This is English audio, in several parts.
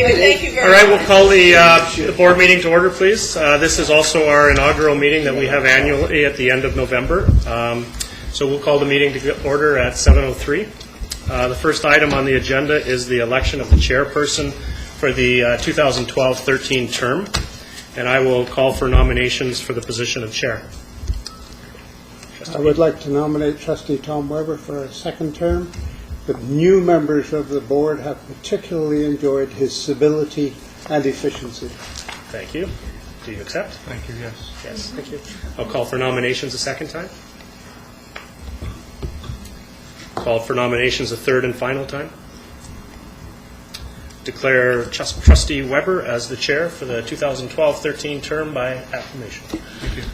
David. Thank you very All right, much. we'll call the board meeting to order, please. This is also our inaugural meeting that we have annually at the end of November. So we'll call the meeting to order at 7:03. The first item on the agenda is the election of the chairperson for the 2012-13 term, and I will call for nominations for the position of chair. I would like to nominate Trustee Tom Weber for a second term. The new members of the board have particularly enjoyed his civility and efficiency. Thank you. Do you accept? Thank you, yes. Yes, thank you. I'll call for nominations a second time. Call for nominations a third and final time. Declare Trustee Weber as the chair for the 2012-13 term by acclamation. Thank you.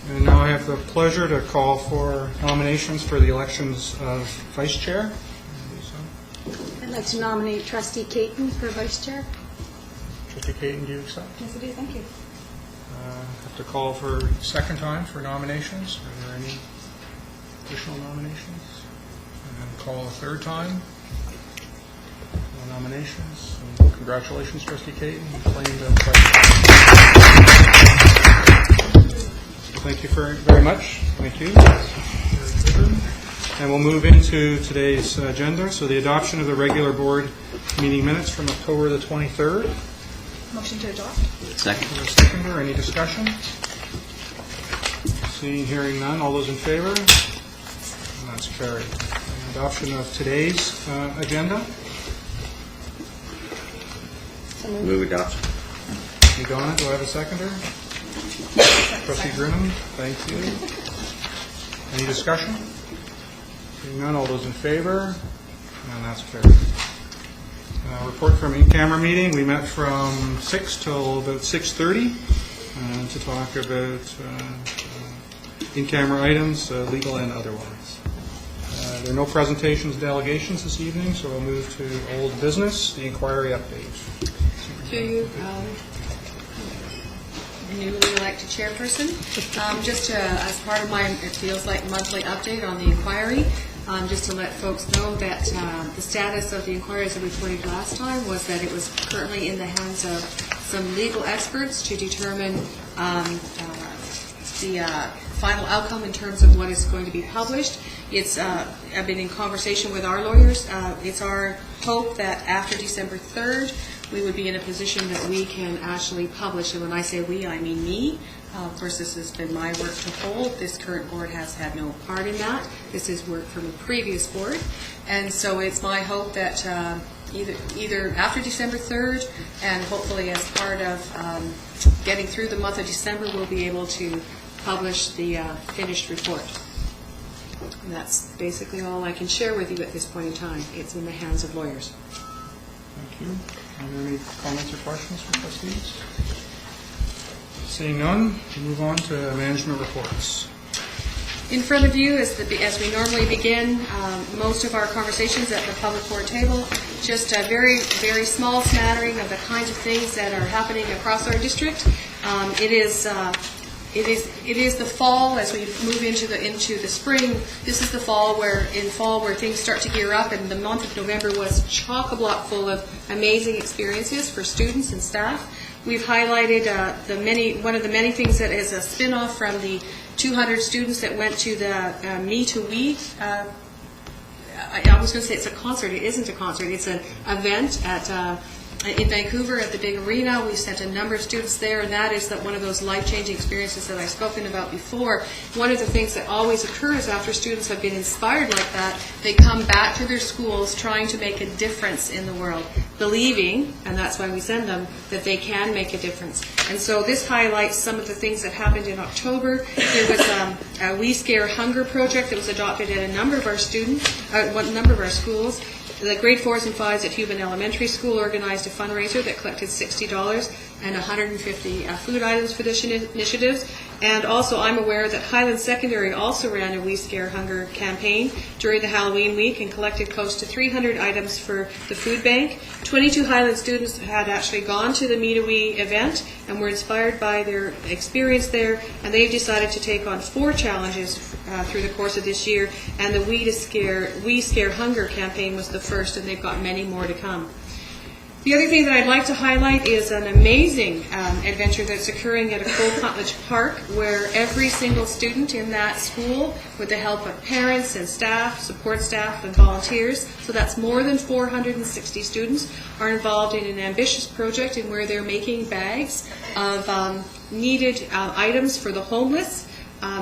And now I have the pleasure to call for nominations for the elections of vice chair. I'd like to nominate Trustee Caton for Vice Chair. Trustee Caton, do you accept? Yes, I do. Thank you. Have to call for second time for nominations. Are there any additional nominations? And call a third time. No nominations. And congratulations, Trustee Caton. You claimed the Thank you very much. Thank you. And we'll move into today's agenda. So the adoption of the regular board meeting minutes from October the 23rd. Motion to adopt. Second. Seconder, any discussion? Seeing, hearing none, all those in favor? And that's carried. And adoption of today's agenda. Move adoption. Donna, do I have a seconder? Trustee Grinham, thank you. Any discussion? Seeing none, all those in favor? And that's carried. Report from in-camera meeting. We met from 6 till about 6:30 to talk about in-camera items, legal and otherwise. There are no presentations, delegations this evening, so we'll move to old business, the inquiry update. To you, newly elected chairperson. Just as part of my, it feels like, monthly update on the inquiry, just to let folks know that the status of the inquiry, as we reported last time, was that it was currently in the hands of some legal experts to determine the final outcome in terms of what is going to be published. It's I've been in conversation with our lawyers. It's our hope that after December 3rd, we would be in a position that we can actually publish. And when I say we, I mean me. Of course, this has been my work to hold. This current board has had no part in that. This is work from a previous board. And so it's my hope that either after December 3rd and hopefully as part of getting through the month of December, we'll be able to publish the finished report. And that's basically all I can share with you at this point in time. It's in the hands of lawyers. Thank you. Are there any comments or questions from trustees? Seeing none, we move on to management reports. In front of you, as we normally begin, most of our conversations at the public board table, just a very, very small smattering of the kinds of things that are happening across our district. It is the fall as we move into the spring. This is the fall where things start to gear up, and the month of November was chock-a-block full of amazing experiences for students and staff. We've highlighted one of the many things that is a spin-off from the 200 students that went to the Me to We. I was going to say it's a concert. It isn't a concert. It's an event in Vancouver at the big arena. We sent a number of students there, and that is one of those life-changing experiences that I've spoken about before. One of the things that always occurs after students have been inspired like that, they come back to their schools trying to make a difference in the world, believing, and that's why we send them, that they can make a difference. And so this highlights some of the things that happened in October. There was a We Scare Hunger project that was adopted at a number of our schools. The grade 4s and 5s at Human Elementary School organized a fundraiser that collected $60 and 150 food items for this initiatives. And also, I'm aware that Highland Secondary also ran a We Scare Hunger campaign during the Halloween week and collected close to 300 items for the food bank. 22 Highland students had actually gone to the Meet a Wee event and were inspired by their experience there, and they've decided to take on 4 challenges through the course of this year, and the We Scare Hunger campaign was the first, and they've got many more to come. The other thing that I'd like to highlight is an amazing adventure that's occurring at Cole Puntledge Park, where every single student in that school, with the help of parents and staff, support staff and volunteers, so that's more than 460 students, are involved in an ambitious project in where they're making bags of needed items for the homeless.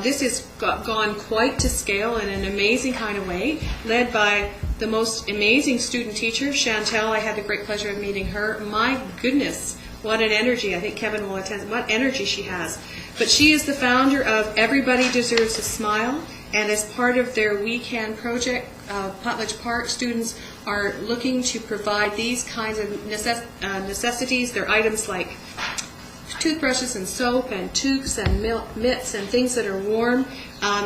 This has gone quite to scale in an amazing kind of way, led by the most amazing student teacher, Chantel. I had the great pleasure of meeting her. My goodness, what an energy. I think Kevin will attest what energy she has. But she is the founder of Everybody Deserves a Smile, and as part of their We Can project, Puntledge Park students are looking to provide these kinds of necessities. They're items like toothbrushes and soap and toques and mitts and things that are warm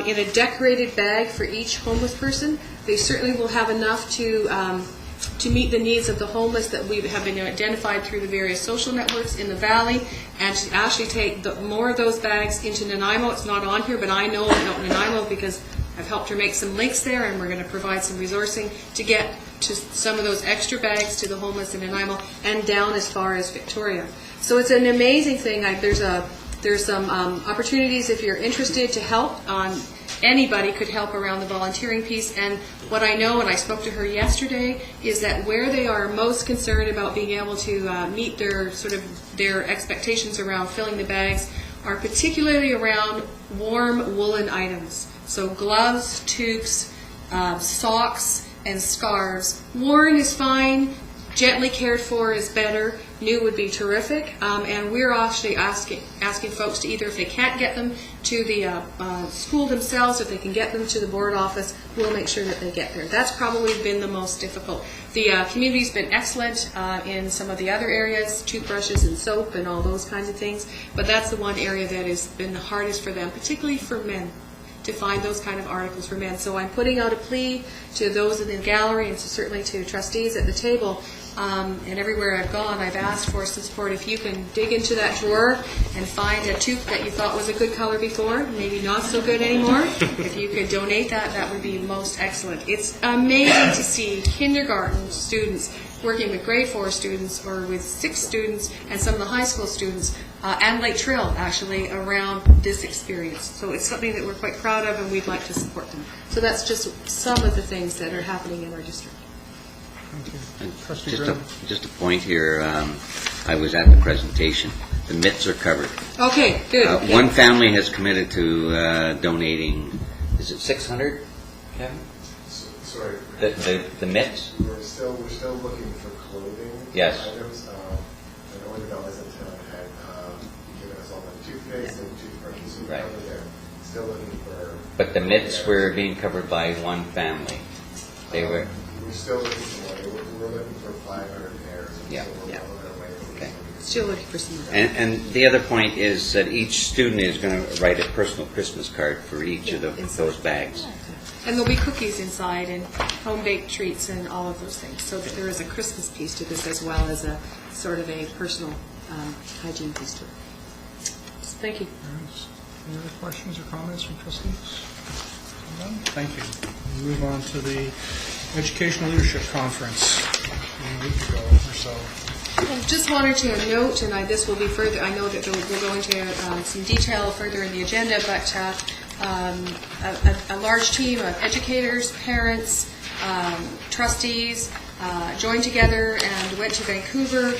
in a decorated bag for each homeless person. They certainly will have enough to meet the needs of the homeless that we have been identified through the various social networks in the Valley, and to actually take more of those bags into Nanaimo. It's not on here, but I know about Nanaimo because I've helped her make some links there, and we're going to provide some resourcing to get to some of those extra bags to the homeless in Nanaimo and down as far as Victoria. So it's an amazing thing. There's some opportunities if you're interested to help. Anybody could help around the volunteering piece. And what I know, and I spoke to her yesterday, is that where they are most concerned about being able to meet their expectations around filling the bags are particularly around warm woolen items. So gloves, toques, socks, and scarves. Worn is fine. Gently cared for is better. New would be terrific. And we're actually asking folks to either, if they can't get them to the school themselves, if they can get them to the board office, we'll make sure that they get there. That's probably been the most difficult. The community's been excellent in some of the other areas, toothbrushes and soap and all those kinds of things, but that's the one area that has been the hardest for them, particularly for men, to find those kind of articles for men. So I'm putting out a plea to those in the gallery and certainly to trustees at the table. And everywhere I've gone, I've asked for some support. If you can dig into that drawer and find a toque that you thought was a good color before, maybe not so good anymore, if you could donate that, that would be most excellent. It's amazing to see kindergarten students working with grade 4 students or with 6 students and some of the high school students and Lake Trail actually around this experience. So it's something that we're quite proud of and we'd like to support them. So that's just some of the things that are happening in our district. Thank you. And Trustee Graham. just a point here, I was at the presentation. The mitts are covered. Okay, good. One family has committed to donating, is it 600, Kevin? Sorry. The mitts? We're still looking for clothing Yes. items. I know the Bellas in town had given us all the toothpaste and toothbrushes, so we're Right. covered there. Still looking for. But the mitts were being covered by one family. They were, We're still looking for more. We're looking for 500 pairs. Yeah. So we're Yeah. well on our way. Okay. Still looking for some of that. and the other point is that each student is going to write a personal Christmas card for each of those bags. And there'll be cookies inside and home-baked treats and all of those things. So that there is a Christmas piece to this as well as a sort of a personal hygiene piece to it. So thank you. Any other questions or comments from trustees? None? Thank you. We'll move on to the Educational Leadership Conference a week ago or so. Just wanted to note, and this will be further, I know that we'll go into some detail further in the agenda, but a large team of educators, parents, trustees joined together and went to Vancouver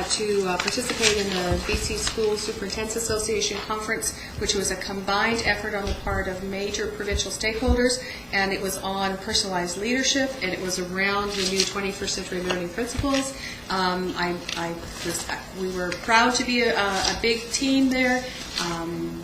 to participate in the BC School Superintendents Association Conference, which was a combined effort on the part of major provincial stakeholders, and it was on personalized leadership, and it was around the new 21st century learning principles. We were proud to be a big team there.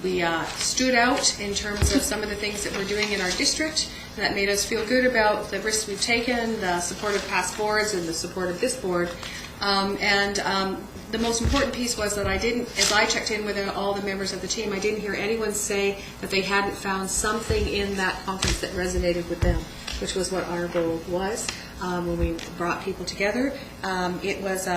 We stood out in terms of some of the things that we're doing in our district. That made us feel good about the risks we've taken, the support of past boards, and the support of this board. The most important piece was that as I checked in with all the members of the team, I didn't hear anyone say that they hadn't found something in that conference that resonated with them, which was what our goal was when we brought people together. It was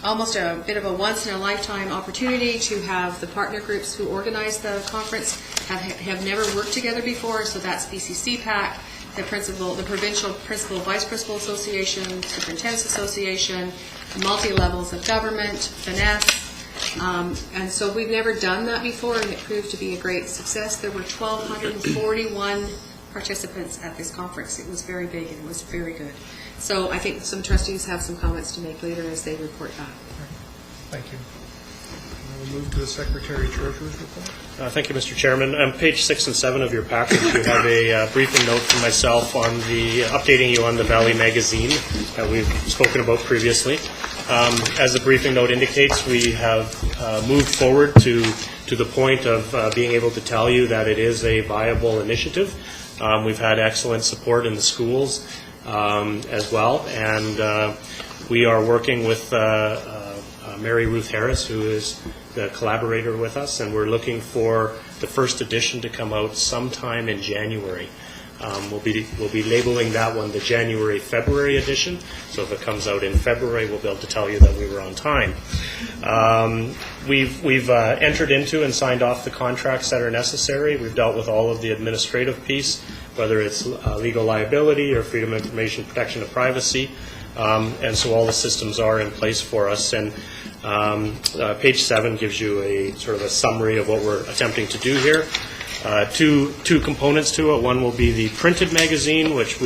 almost a bit of a once-in-a-lifetime opportunity to have the partner groups who organized the conference have never worked together before, so that's BCCPAC, the Provincial Principal Vice Principal Association, Superintendents Association, multi-levels of government, finesse, and so we've never done that before, and it proved to be a great success. There were 1,241 participants at this conference. It was very big and it was very good. So I think some trustees have some comments to make later as they report back. Thank you. We'll move to the Secretary Treasurer's report. Thank you, Mr. Chairman. On page 6 and 7 of your package, you have a briefing note from myself on updating you on the Valley Magazine that we've spoken about previously. As the briefing note indicates, we have moved forward to the point of being able to tell you that it is a viable initiative. We've had excellent support in the schools as well, and we are working with Mary Ruth Harris, who is the collaborator with us, and we're looking for the first edition to come out sometime in January. We'll be labeling that one the January-February edition, so if it comes out in February, we'll be able to tell you that we were on time. We've entered into and signed off the contracts that are necessary. We've dealt with all of the administrative piece, whether it's legal liability or freedom of information, protection of privacy, and so all the systems are in place for us. And page 7 gives you a sort of a summary of what we're attempting to do here. Two components to it. One will be the printed magazine, which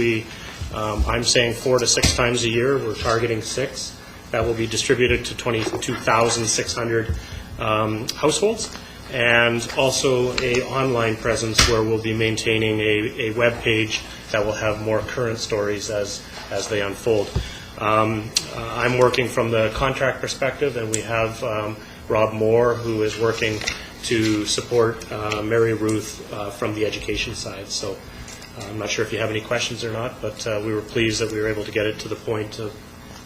I'm saying 4 to 6 times a year. We're targeting 6. That will be distributed to 22,600 households, and also a online presence where we'll be maintaining a web page that will have more current stories as they unfold. I'm working from the contract perspective, and we have Rob Moore, who is working to support Mary Ruth from the education side. So I'm not sure if you have any questions or not, but we were pleased that we were able to get it to the point of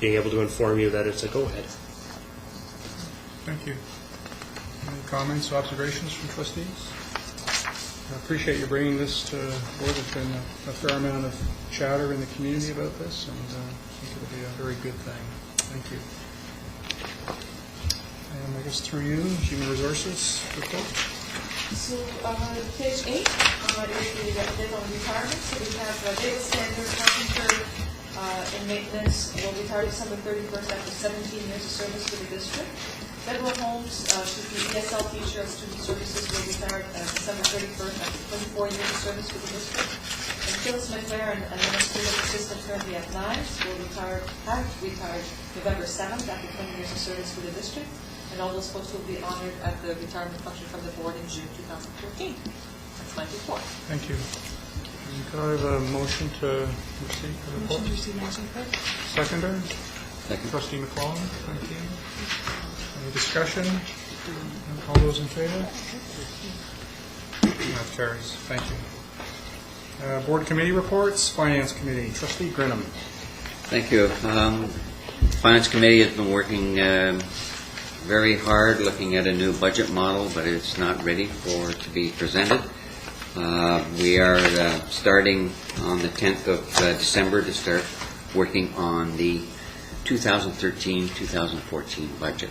being able to inform you that it's a go-ahead. Thank you. Any comments, observations from trustees? I appreciate you bringing this to board. There's been a fair amount of chatter in the community about this, and I think it'll be a very good thing. Thank you. And I guess through you, Human Resources report. So page 8 is the update on retirement. So we have David Sanders, carpenter in maintenance, will retire December 31st after 17 years of service to the district. Federal Holmes, she's the ESL teacher of student services, will retire December 31st after 24 years of service to the district. And Phyllis McLaren, an administrative assistant currently at Knives, have retired November 7th after 20 years of service to the district. And all those folks will be honored at the retirement function from the board in June 2014. That's my report. Thank you. And could I have a motion to receive the report? Motion to receive motion report. Seconder? Second. Trustee McClellan, thank you. Any discussion? All those in favor? That carries. Thank you. Board committee reports. Finance Committee. Trustee Grinham. Thank you. Finance Committee has been working very hard looking at a new budget model, but it's not ready to be presented. We are starting on the 10th of December to start working on the 2013-2014 budget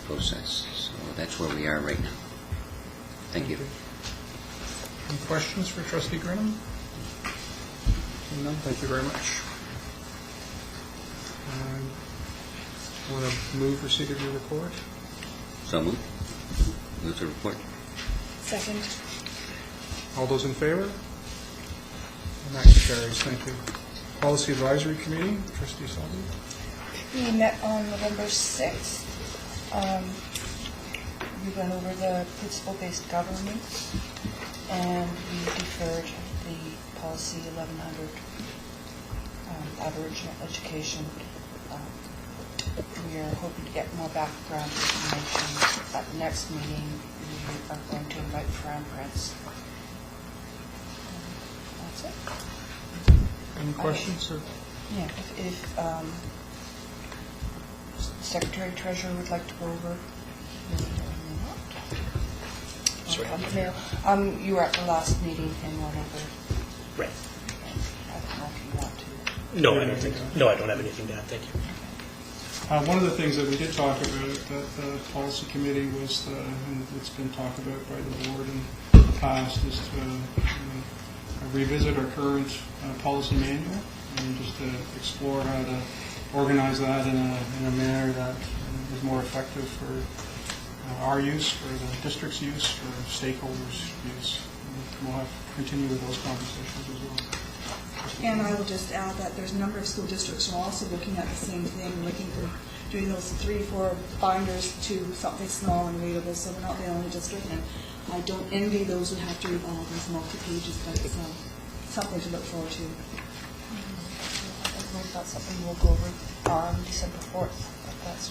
process. So that's where we are right now. Thank you. Any questions for Trustee Grinham? None. Thank you very much. Want to move receipt of your report? So moved. Move the report. Second. All those in favor? And that carries. Thank you. Policy Advisory Committee. Trustee Selby. We met on November 6th. We went over the principle-based government, and we deferred the policy 1100 Aboriginal education. We are hoping to get more background information at the next meeting. We are going to invite Fran Prince. That's it. Any questions? Yeah, if Secretary Treasurer would like to go over. Sorry. You were at the last meeting in November. Right. I don't know if you want to. No, I don't think. No, I don't have anything to add. Thank you. One of the things that we did talk about at the policy committee was, and it's been talked about by the board in the past, is to revisit our current policy manual and just to explore how to organize that in a manner that is more effective for our use, for the district's use, for stakeholders' use. And we'll continue with those conversations as well. And I will just add that there's a number of school districts who are also looking at the same thing, looking for doing those 3-4 binders to something small and readable, so we're not the only district. And I don't envy those who have to read all these multi-pages, but it's something to look forward to. I believe that's something we'll go over on December 4th. But that's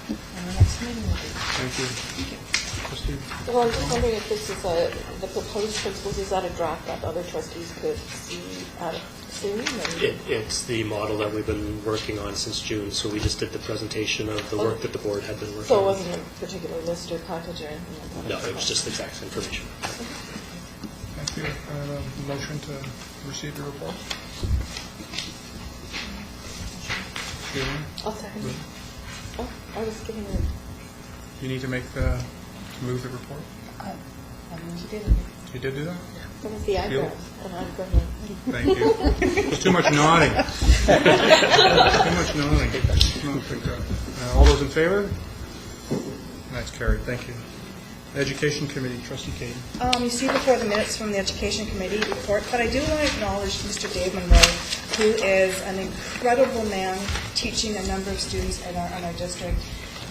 when the next meeting will be. Thank you. Trustee? Well, I'm just wondering if this is the proposed principles, is that a draft that other trustees could see soon? It's the model that we've been working on since June, so we just did the presentation of the work that the board had been working on. So it wasn't a particular list or package or anything like that? No, it was just exact information. Thank you. I have a motion to receive the report. I'll second it. Oh, I was giving you. You need to move the report? I mean, you did it. You did do that? That was the eyebrows, and I'm going to. Thank you. There's too much nodding. Too much nodding. No, picked up. All those in favor? That's carried. Thank you. Education Committee, Trustee Katie. You see before the minutes from the Education Committee report, but I do want to acknowledge Mr. Dave Monroe, who is an incredible man teaching a number of students in our district.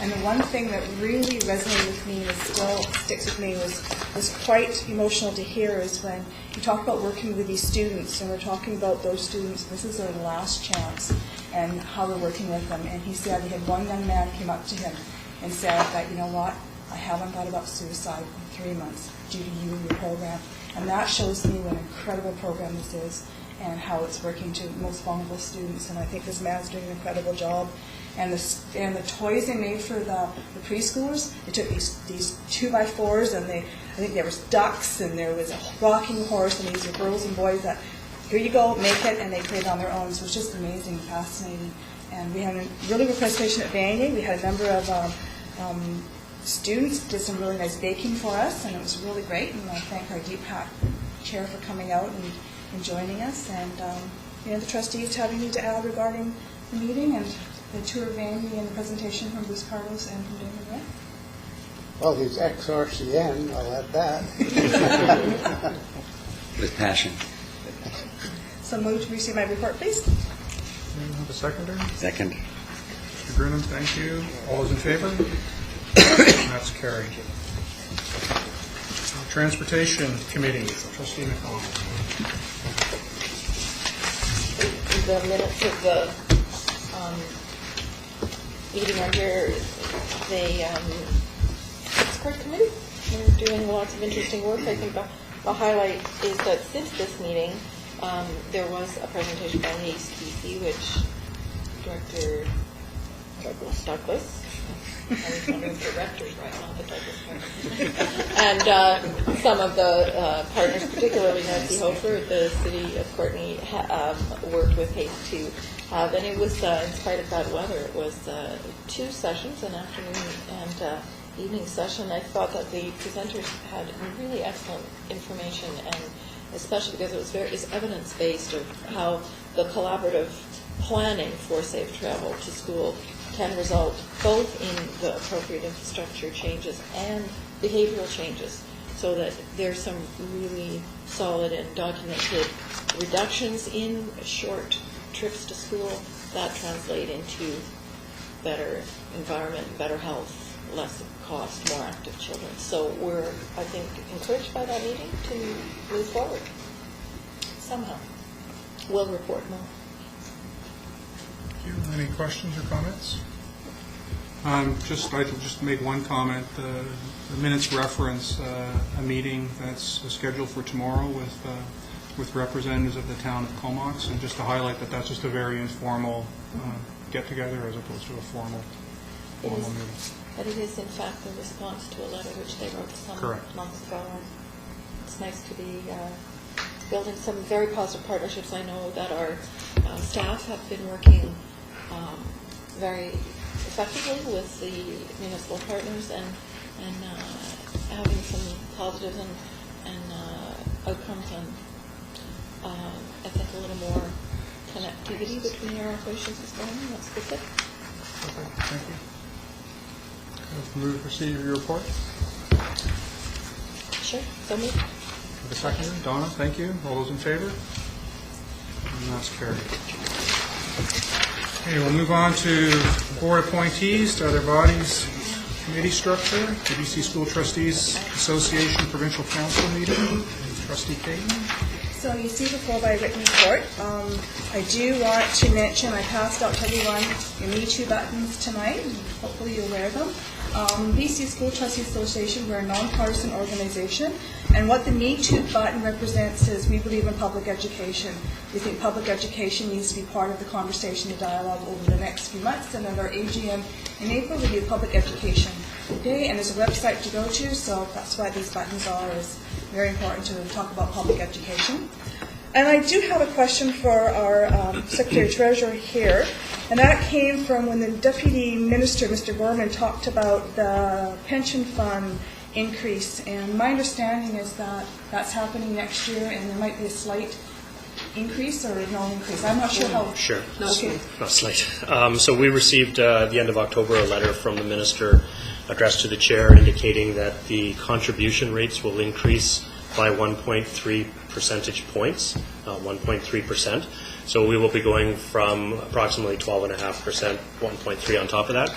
And the one thing that really resonated with me and still sticks with me was quite emotional to hear is when you talk about working with these students, and we're talking about those students, this is their last chance, and how we're working with them. And he said he had one young man came up to him and said that, you know what, I haven't thought about suicide in 3 months due to you and your program. And that shows me what an incredible program this is and how it's working to most vulnerable students. And I think this man's doing an incredible job. And the toys they made for the preschoolers, they took these 2x4s, and I think there was ducks, and there was a rocking horse, and these were girls and boys that, here you go, make it, and they created on their own. So it's just amazing, fascinating. And we had a really good presentation at Vandy. We had a number of students did some really nice baking for us, and it was really great. And I thank our DPAC chair for coming out and joining us. And the trustees have anything to add regarding the meeting and the tour of Vandy and the presentation from Bruce Carlos and from David Wright? Well, he's ex-RCN, I'll add that. With passion. So move to receive my report, please. You have a seconder? Second. Mr. Grinham, thank you. All those in favor? That's carried. Transportation Committee, Trustee McConnell. The minutes of the meeting under the Sport Committee. They're doing lots of interesting work. I think the highlight is that since this meeting, there was a presentation by the HTC, which Director Douglas, I was one of the directors right now, the Douglas and some of the partners, particularly Nancy Hofer at the City of Courtenay, worked with HASTE to have, and it was, in spite of bad weather, it was 2 sessions, an afternoon and evening session. I thought that the presenters had really excellent information, and especially because it was evidence-based of how the collaborative planning for safe travel to school can result both in the appropriate infrastructure changes and behavioral changes, so that there's some really solid and documented reductions in short trips to school that translate into better environment, better health, less cost, more active children. So we're, I think, encouraged by that meeting to move forward somehow. We'll report more. Thank you. Any questions or comments? I'd like to just make one comment. The minutes reference a meeting that's scheduled for tomorrow with representatives of the town of Comox, and just to highlight that that's just a very informal get-together as opposed to a formal formal meeting. But it is in fact a response to a letter which they wrote some Correct. months ago. And it's nice to be building some very positive partnerships. I know that our staff have been working very effectively with the municipal partners and having some positives and outcomes and I think a little more connectivity between our operations is going on. That's good. Okay, thank you. Move to proceed with your report. Sure. So moved. Have a second. Donna, thank you. All those in favor? And that's carried. Okay, we'll move on to board appointees to other bodies, committee structure, the BC School Trustees Association Provincial Council meeting. Trustee Caton. So you see before my written report, I do want to mention, I passed out to everyone your Me Too buttons tonight, and hopefully you'll wear them. BC School Trustees Association, we're a nonpartisan organization, and what the Me Too button represents is we believe in public education. We think public education needs to be part of the conversation, the dialogue over the next few months, and at our AGM in April will be a public education day, and there's a website to go to, so that's why these buttons are, is very important to talk about public education. And I do have a question for our Secretary Treasurer here, and that came from when the Deputy Minister, Mr. Gorman, talked about the pension fund increase, and my understanding is that that's happening next year, and there might be a slight increase or no increase. I'm not sure how. Sure. Okay. Not slight. So we received at the end of October a letter from the minister addressed to the chair indicating that the contribution rates will increase by 1.3 percentage points, 1.3%. So we will be going from approximately 12.5%, 1.3 on top of that.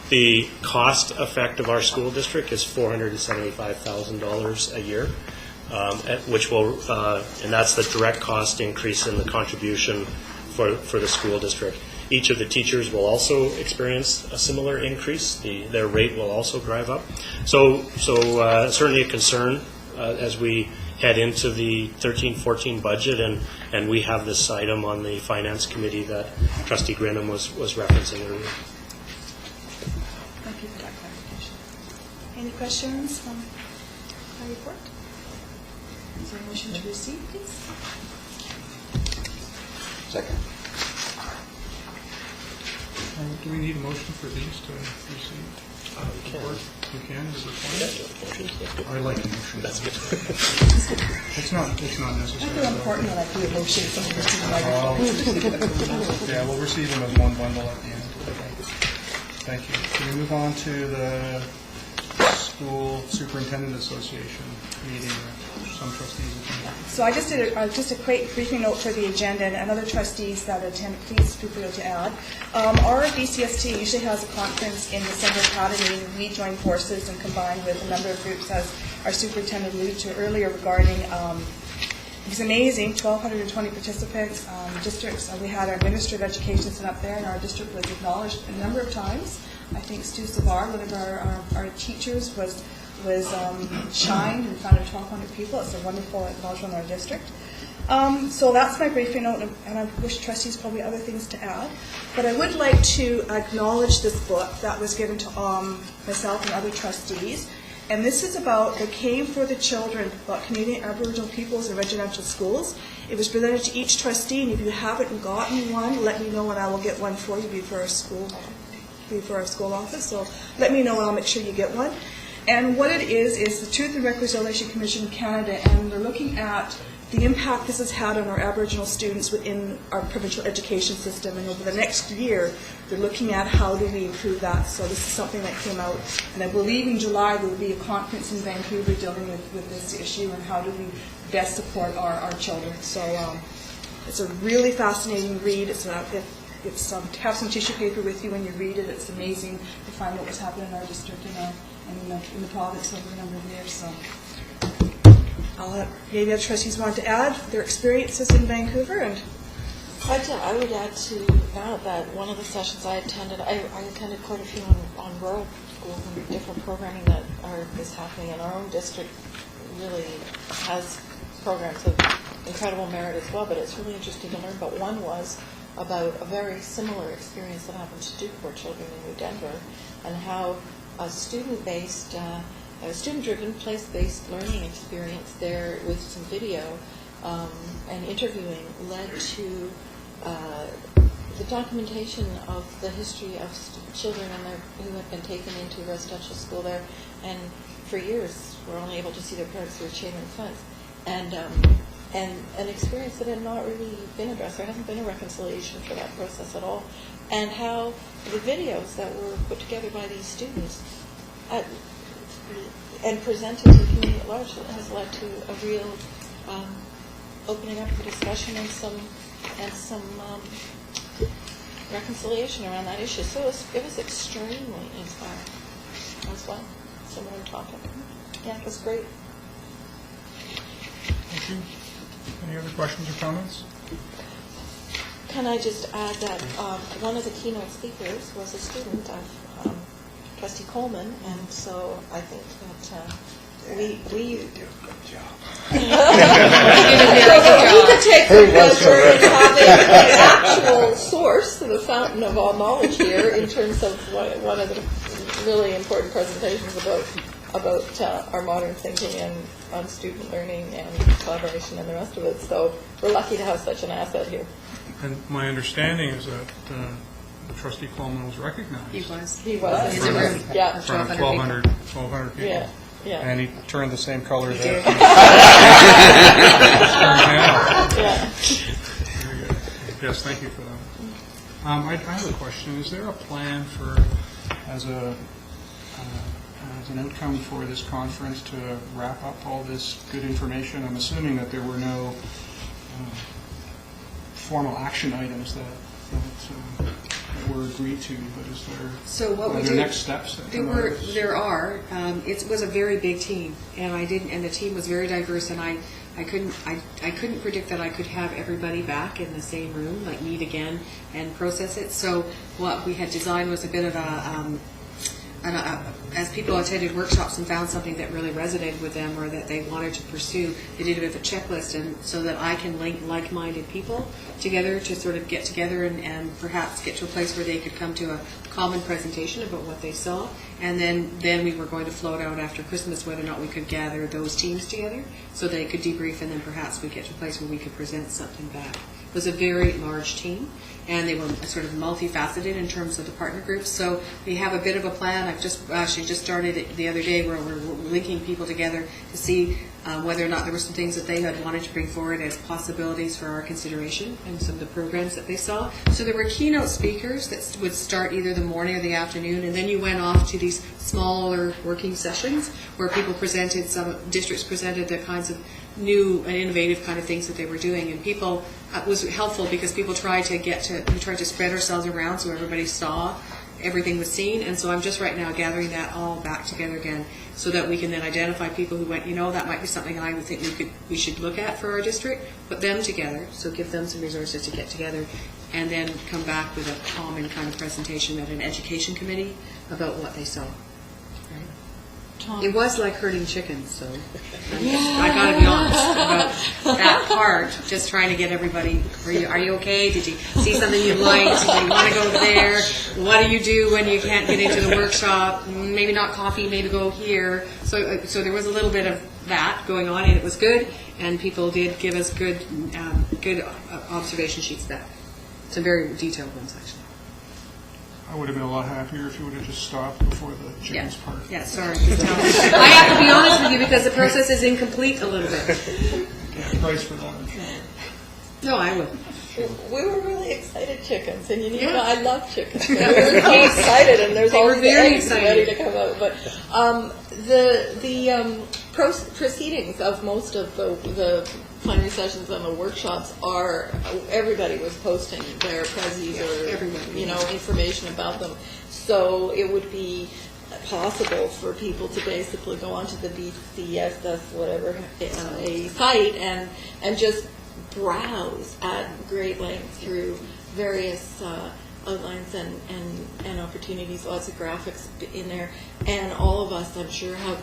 The cost effect of our school district is $475,000 a year, which will, and that's the direct cost increase in the contribution for the school district. Each of the teachers will also experience a similar increase. Their rate will also drive up. So certainly a concern as we head into the 13-14 budget, and we have this item on the Finance Committee that Trustee Grinham was referencing earlier. Thank you for that clarification. Any questions from my report? Is there a motion to receive, please? Second. Do we need a motion for these to receive? We can. We can, is it fine? Yeah, I like a motion. that's good. It's not I necessary. feel important that I do a motion for the receive my report. Yeah, we'll receive them as one bundle at the end. Thank you. Can we move on to the School Superintendent Association meeting? Some trustees attended. So I just did just a quick briefing note for the agenda, and other trustees that attend, please feel free to add. Our BCST usually has a conference in December Academy, and we join forces and combine with a number of groups, as our superintendent alluded to earlier, regarding it was amazing, 1,220 participants, districts. We had our Minister of Education sit up there, and our district was acknowledged a number of times. I think Stu Savar, one of our teachers, was shined in front of 1,200 people. It's a wonderful acknowledgement in our district. So that's my briefing note, and I wish trustees probably other things to add. But I would like to acknowledge this book that was given to myself and other trustees. And this is about the Came for the Children, about Canadian Aboriginal peoples in residential schools. It was presented to each trustee, and if you haven't gotten one, let me know and I will get one for you before our school office. So let me know and I'll make sure you get one. And what it is the Truth and Reconciliation Commission of Canada, and they're looking at the impact this has had on our Aboriginal students within our provincial education system. And over the next year, they're looking at how do we improve that. So this is something that came out. And I believe in July there will be a conference in Vancouver dealing with this issue and how do we best support our children. So it's a really fascinating read. Have some tissue paper with you when you read it. It's amazing to find what was happening in our district and in the province over a number of years. So maybe other trustees want to add their experiences in Vancouver. And I would add to that one of the sessions I attended, I attended quite a few on rural schools and different programming that is happening in our own district. Really has programs of incredible merit as well, but it's really interesting to learn. But one was about a very similar experience that happened to Duke children in New Denver, and how a student-based, student-driven, place-based learning experience there with some video and interviewing led to the documentation of the history of children who have been taken into residential school there, and for years were only able to see their parents through a chain link fence, and an experience that had not really been addressed. There hasn't been a reconciliation for that process at all, and how the videos that were put together by these students and presented to the community at large has led to a real opening up for discussion and some reconciliation around that issue. So it was extremely inspiring as well. Similar topic. Yeah, it was great. Thank you. Any other questions or comments? Can I just add that one of the keynote speakers was a student of Trustee Coleman, and so I think that we did a good job. We could take some pleasure in having the actual source, the fountain of all knowledge here, in terms of one of the really important presentations about our modern thinking and on student learning and collaboration and the rest of it. So we're lucky to have such an asset here. And my understanding is that Trustee Coleman was recognized. He was. He was. In the room. Yeah. In front of 1,200 people. Yeah. Yeah. And he turned the same color He there. did. Yeah. Very good. Yes, thank you for that. I have a question. Is there a plan for, as an outcome for this conference, to wrap up all this good information? I'm assuming that there were no formal action items that were agreed to, but is there, So what we are there did, next steps? That there are. It was a very big team, and the team was very diverse, and I couldn't predict that I could have everybody back in the same room, like meet again and process it. So what we had designed was a bit of as people attended workshops and found something that really resonated with them or that they wanted to pursue, they did a bit of a checklist, and so that I can link like-minded people together to sort of get together and perhaps get to a place where they could come to a common presentation about what they saw, and then we were going to float out after Christmas whether or not we could gather those teams together so they could debrief, and then perhaps we'd get to a place where we could present something back. It was a very large team, and they were sort of multifaceted in terms of the partner groups. So we have a bit of a plan. I've just started it the other day where we're linking people together to see whether or not there were some things that they had wanted to bring forward as possibilities for our consideration and some of the programs that they saw. So there were keynote speakers that would start either the morning or the afternoon, and then you went off to these smaller working sessions where people presented, some districts presented the kinds of new and innovative kind of things that they were doing, and people it was helpful because people tried to spread ourselves around so everybody saw, everything was seen, and so I'm just right now gathering that all back together again so that we can then identify people who went, that might be something I would think we should look at for our district, put them together, so give them some resources to get together, and then come back with a common kind of presentation at an education committee about what they saw. It was like herding chickens, so I got to be honest about that part. Just trying to get everybody. Are you okay? Did you see something you liked? Do you want to go there? What do you do when you can't get into the workshop? Maybe not coffee. Maybe go here. So there was a little bit of that going on, and it was good. And people did give us good observation sheets back. Some very detailed ones, actually. I would have been a lot happier if you would have just stopped before the chickens part. Yeah, sorry. I have to be honest with you because the process is incomplete a little bit. Yeah, price for that, I'm sure. No, I would. We were really excited chickens, and Yeah. I love chickens. We were so excited, and there's They were always the very eggs excited. ready to come out. But the proceedings of most of the plenary sessions and the workshops are everybody was posting their prezzies or information about them. So it would be possible for people to basically go onto the BCSS whatever a site and just browse at great length through various outlines and opportunities, lots of graphics in there, and all of us, I'm sure, have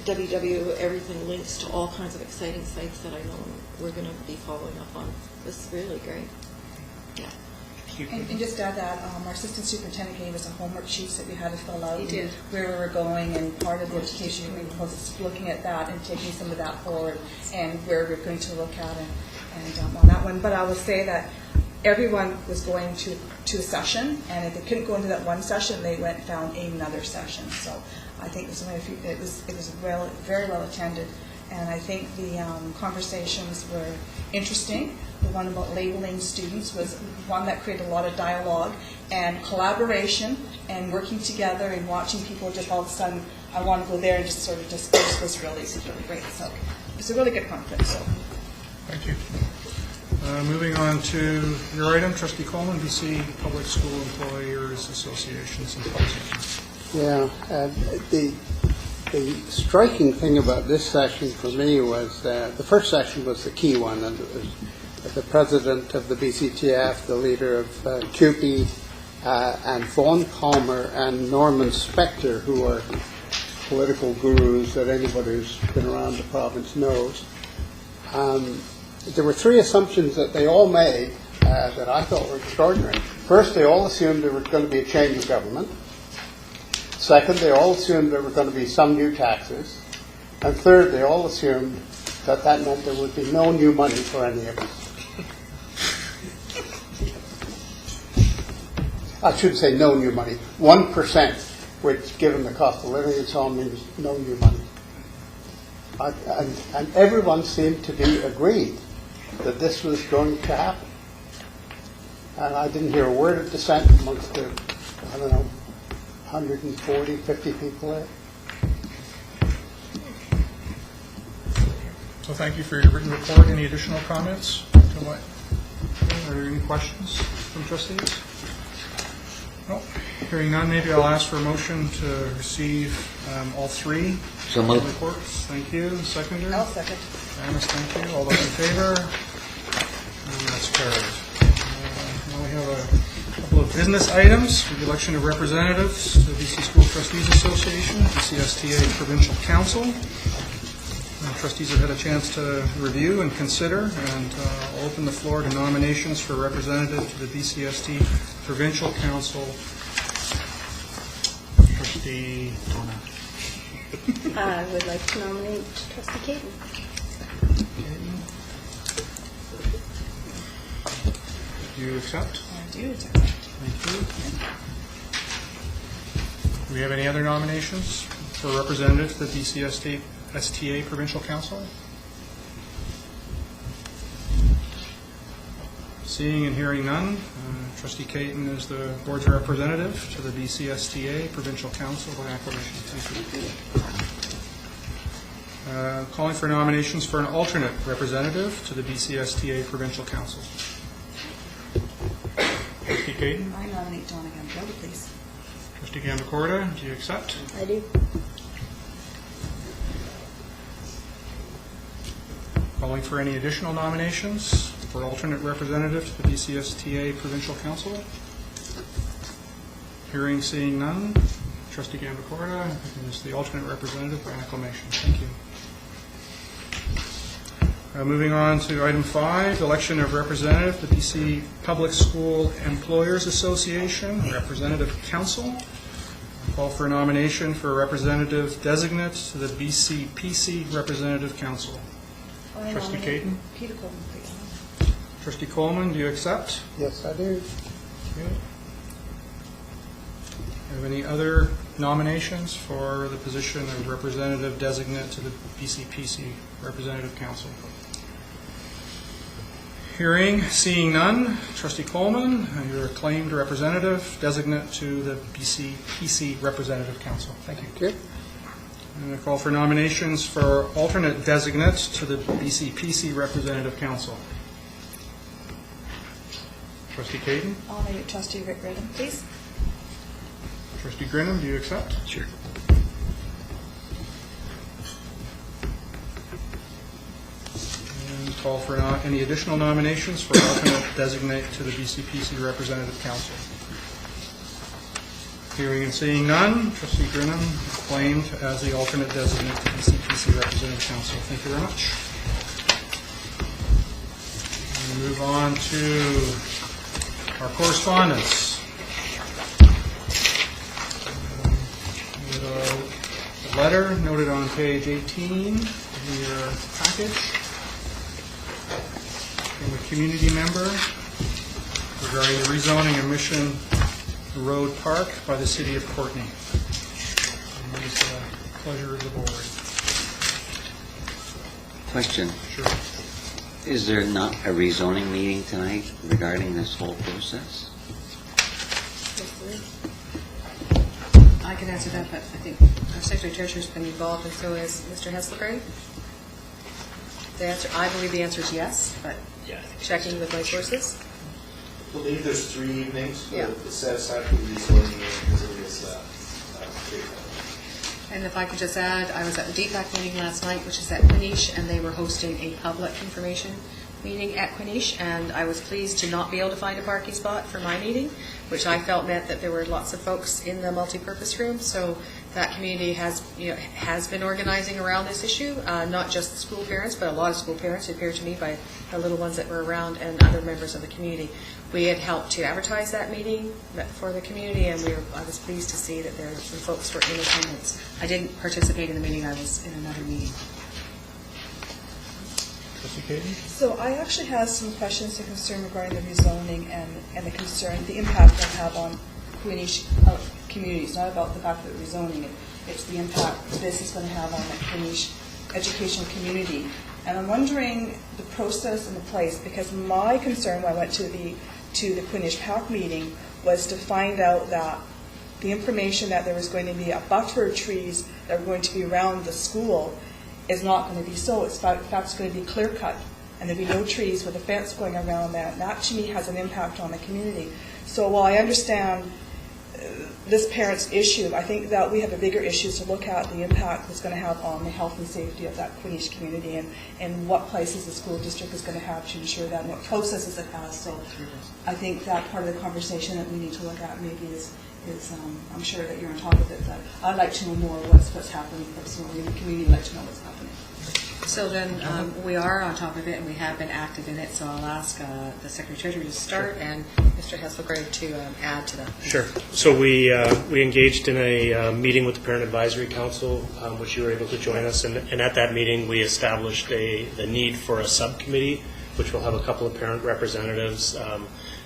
www everything links to all kinds of exciting sites that I know we're going to be following up on. This is really great. And just add that our assistant superintendent gave us a homework sheet that we had to fill out. He did. Where we were going, and part of the education was looking at that and taking some of that forward, and where we're going to look at and on that one. But I will say that everyone was going to a session, and if they couldn't go into that one session, they went and found another session. So I think it was very well attended, and I think the conversations were interesting. The one about labeling students was one that created a lot of dialogue and collaboration and working together and watching people just all of a sudden, I want to go there and just sort of disperse was really great. So it's a really good conference. So. Thank you. Moving on to your item, Trustee Coleman, BC Public School Employers Association Symposium. Yeah, the striking thing about this session for me was the first session was the key one, and it was the president of the BCTF, the leader of CUPE, and Vaughan Palmer and Norman Spector, who are political gurus that anybody who's been around the province knows. There were three assumptions that they all made that I thought were extraordinary. First, they all assumed there was going to be a change of government. Second, they all assumed there were going to be some new taxes. And third, they all assumed that meant there would be no new money for any of us. I should say no new money. 1%, which, given the cost of living and so on, means no new money. And everyone seemed to be agreed that this was going to happen. And I didn't hear a word of dissent amongst the, 140, 50 people there. So thank you for your written report. Any additional comments? Are there any questions from trustees? No. Hearing none, maybe I'll ask for a motion to receive all three reports. Thank you. Seconder? I'll second. Janice, thank you. All those in favor? And that's carried. Now we have a couple of business items for the election of representatives to the BC School Trustees Association, BCSTA Provincial Council. Trustees have had a chance to review and consider, and I'll open the floor to nominations for representative to the BCST Provincial Council. Trustee Donna. I would like to nominate Trustee Caton. Do you accept? I do. Thank you. Do we have any other nominations for representative to the BCST STA Provincial Council? Seeing and hearing none, Trustee Caton is the board's representative to the BCSTA Provincial Council by acclamation. Thank you. Calling for nominations for an alternate representative to the BCSTA Provincial Council. Trustee Caton? I nominate Donna Gambrota, please. Trustee Gambacorda, do you accept? I do. Calling for any additional nominations for alternate representative to the BCSTA Provincial Council. Hearing, seeing none. Trustee Gambacorda is the alternate representative by acclamation. Thank you. Moving on to item 5, election of representative to the BC Public School Employers Association, Representative Council. Call for a nomination for a representative designate to the BCPC Representative Council. Trustee Caton? Peter Coleman, please. Trustee Coleman, do you accept? Yes, I do. Okay. Have any other nominations for the position of representative designate to the BCPC Representative Council? Hearing, seeing none. Trustee Coleman, your acclaimed representative designate to the BCPC Representative Council. Thank you. Okay. And I call for nominations for alternate designates to the BCPC Representative Council. Trustee Caton? I'll nominate Trustee Rick Grinham, please. Trustee Grinham, do you accept? Sure. And call for any additional nominations for alternate designate to the BCPC Representative Council. Hearing and seeing none, Trustee Grinham acclaimed as the alternate designate to BCPC Representative Council. Thank you very much. We move on to Our correspondence. We have a letter noted on page 18 of your package from a community member regarding the rezoning of Mission Road Park by the city of Courtenay. And it is the pleasure of the board. Question. Sure. Is there not a rezoning meeting tonight regarding this whole process? I can answer that, but I think our Secretary Treasurer's been involved, and so is Mr. Hesselgrave. The answer, I believe the answer is yes, but checking with my sources. I believe there's 3 evenings. Yeah. The satisfactory rezoning because it is And if I could just add, I was at the DPAC meeting last night, which is at Quinish, and they were hosting a public information meeting at Quinish, and I was pleased to not be able to find a parking spot for my meeting, which I felt meant that there were lots of folks in the multipurpose room. So that community has been organizing around this issue, not just the school parents, but a lot of school parents, it appeared to me, by the little ones that were around and other members of the community. We had helped to advertise that meeting for the community, and I was pleased to see that there were some folks who were in attendance. I didn't participate in the meeting, I was in another meeting. Trustee Caton? So I actually have some questions and concern regarding the rezoning and the concern, the impact it will have on Quinish communities, not about the fact that we're rezoning it. It's the impact this is going to have on the Quinish educational community. And I'm wondering the process and the place, because my concern when I went to the Quinish Park meeting was to find out that the information that there was going to be a buffer of trees that were going to be around the school is not going to be so. It's in fact it's going to be clear cut, and there'll be no trees with a fence going around that. And that to me has an impact on the community. So while I understand this parent's issue, I think that we have a bigger issue to look at the impact it's going to have on the health and safety of that Quinish community, and what places the school district is going to have to ensure that, and what processes it has. So I think that part of the conversation that we need to look at maybe is I'm sure that you're on top of it, but I'd like to know more what's happening personally, and the community would like to know what's happening. So then we are on top of it, and we have been active in it, so I'll ask the Secretary Treasurer to start and Mr. Hesselgrave to add to that. Sure. So we engaged in a meeting with the Parent Advisory Council, which you were able to join us, and at that meeting we established the need for a subcommittee, which will have a couple of parent representatives,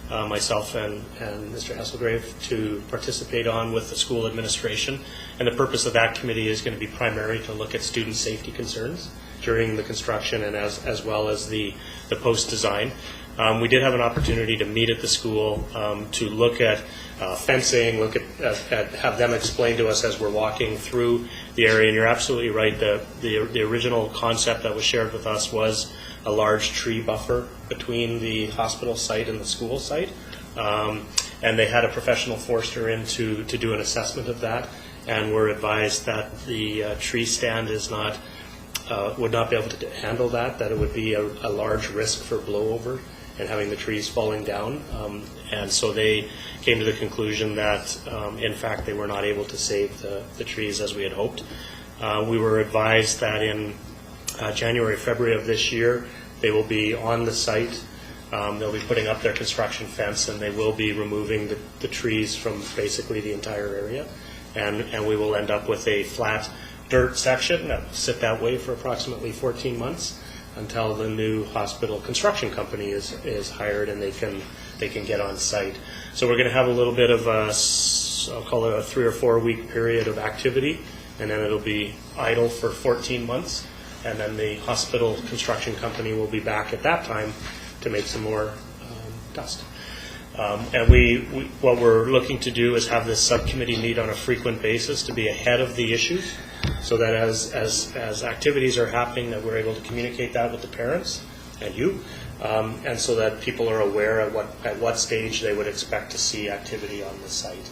myself and Mr. Hesselgrave, to participate on with the school administration. And the purpose of that committee is going to be primary to look at student safety concerns during the construction and as well as the post-design. We did have an opportunity to meet at the school to look at fencing, have them explain to us as we're walking through the area. And you're absolutely right. The original concept that was shared with us was a large tree buffer between the hospital site and the school site. And they had a professional forester in to do an assessment of that, and were advised that the tree stand would not be able to handle that it would be a large risk for blowover and having the trees falling down. And so they came to the conclusion that, in fact, they were not able to save the trees as we had hoped. We were advised that in January, February of this year, they will be on the site. They'll be putting up their construction fence, and they will be removing the trees from basically the entire area. And we will end up with a flat dirt section that will sit that way for approximately 14 months until the new hospital construction company is hired and they can get on site. So we're going to have a little bit of I'll call it a 3 or 4 week period of activity, and then it'll be idle for 14 months. And then the hospital construction company will be back at that time to make some more dust. And what we're looking to do is have this subcommittee meet on a frequent basis to be ahead of the issues, so that as activities are happening, that we're able to communicate that with the parents and you, and so that people are aware at what stage they would expect to see activity on the site.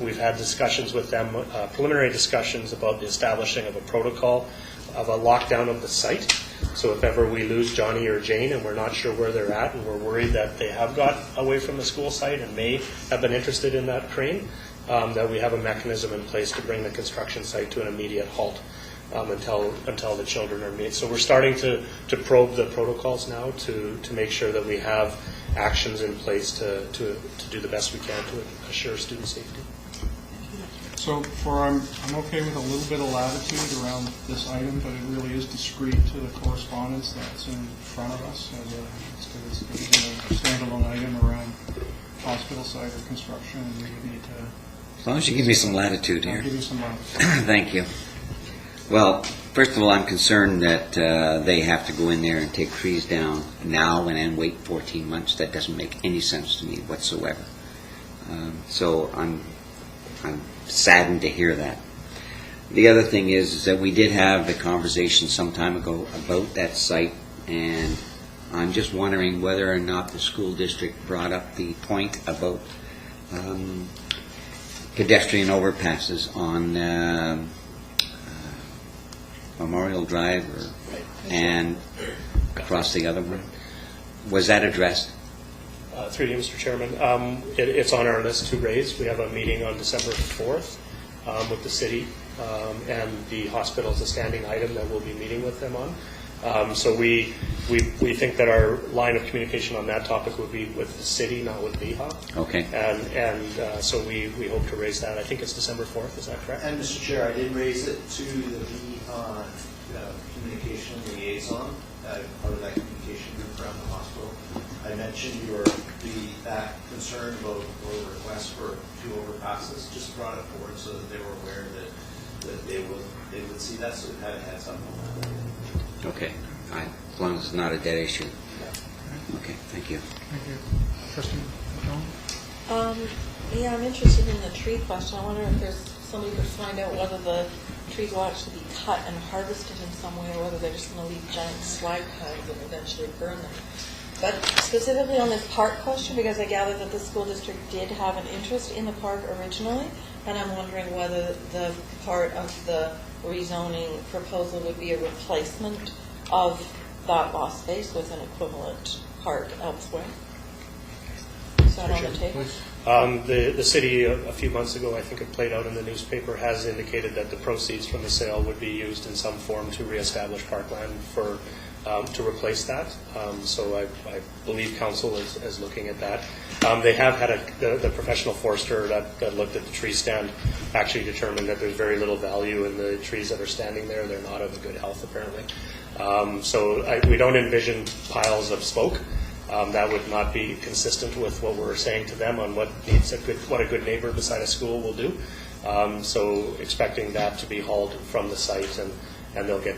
We've had discussions with them, preliminary discussions about the establishing of a protocol of a lockdown of the site. So if ever we lose Johnny or Jane and we're not sure where they're at, and we're worried that they have got away from the school site and may have been interested in that crane, that we have a mechanism in place to bring the construction site to an immediate halt until the children are made. So we're starting to probe the protocols now to make sure that we have actions in place to do the best we can to assure student safety. So I'm okay with a little bit of latitude around this item, but it really is discrete to the correspondence that's in front of us. It's a standalone item around hospital site or construction, and we would need to... As long as you give me some latitude I'll here. give you some latitude. Thank you. Well, first of all, I'm concerned that they have to go in there and take trees down now and then wait 14 months. That doesn't make any sense to me whatsoever. So I'm saddened to hear that. The other thing is that we did have a conversation some time ago about that site, and I'm just wondering whether or not the school district brought up the point about pedestrian overpasses on Memorial Drive and across the other one. Was that addressed? Through you, Mr. Chairman. It's on our list to raise. We have a meeting on December 4th with the city, and the hospital is a standing item that we'll be meeting with them on. So we think that our line of communication on that topic would be with the city, not with VHA. Okay. And so we hope to raise that. I think it's December 4th. Is that correct? And Mr. Chair, I did raise it to the VHA communication liaison, part of that communication group around the hospital. I mentioned that concern about or request for 2 overpasses, just brought it forward so that they were aware that they would see that, so they had a heads up on that. Okay. As long as it's not a dead issue. Okay, thank you. Thank you. Trustee McDonald? Yeah, I'm interested in the tree question. I wonder if there's somebody could find out whether the trees will actually be cut and harvested in some way, or whether they're just going to leave giant slag piles and eventually burn them. But specifically on this park question, because I gather that the school district did have an interest in the park originally, and I'm wondering whether the part of the rezoning proposal would be a replacement of that lost space with an equivalent park elsewhere. Is that on the table? The city, a few months ago, I think it played out in the newspaper, has indicated that the proceeds from the sale would be used in some form to reestablish parkland to replace that. So I believe council is looking at that. They have had the professional forester that looked at the tree stand actually determined that there's very little value in the trees that are standing there. They're not of good health, apparently. So we don't envision piles of smoke. That would not be consistent with what we're saying to them on what a good neighbor beside a school will do. So expecting that to be hauled from the site, and they'll get,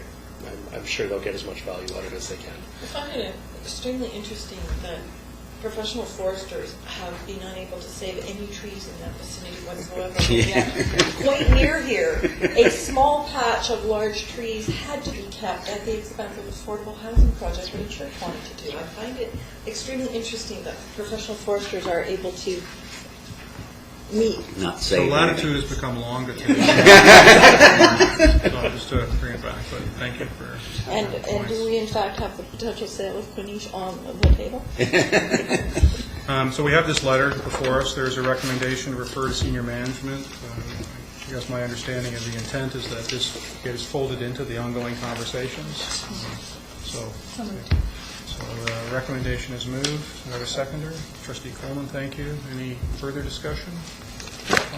I'm sure they'll get as much value out of it as they can. I find it extremely interesting that professional foresters have been unable to save any trees in that vicinity whatsoever. Yeah. Yet, quite near here, a small patch of large trees had to be kept at the expense of an affordable housing project that a church wanted to do. I find it extremely interesting that professional foresters are able to meet. Not So say latitude has become longitude. So just to bring it back, but thank you for And do we in fact have the potential sale of Quinish on the table? So we have this letter before us. There's a recommendation to refer to senior management. I guess my understanding of the intent is that this gets folded into the ongoing conversations. So recommendation is moved. Do I have a seconder? Trustee Coleman, thank you. Any further discussion?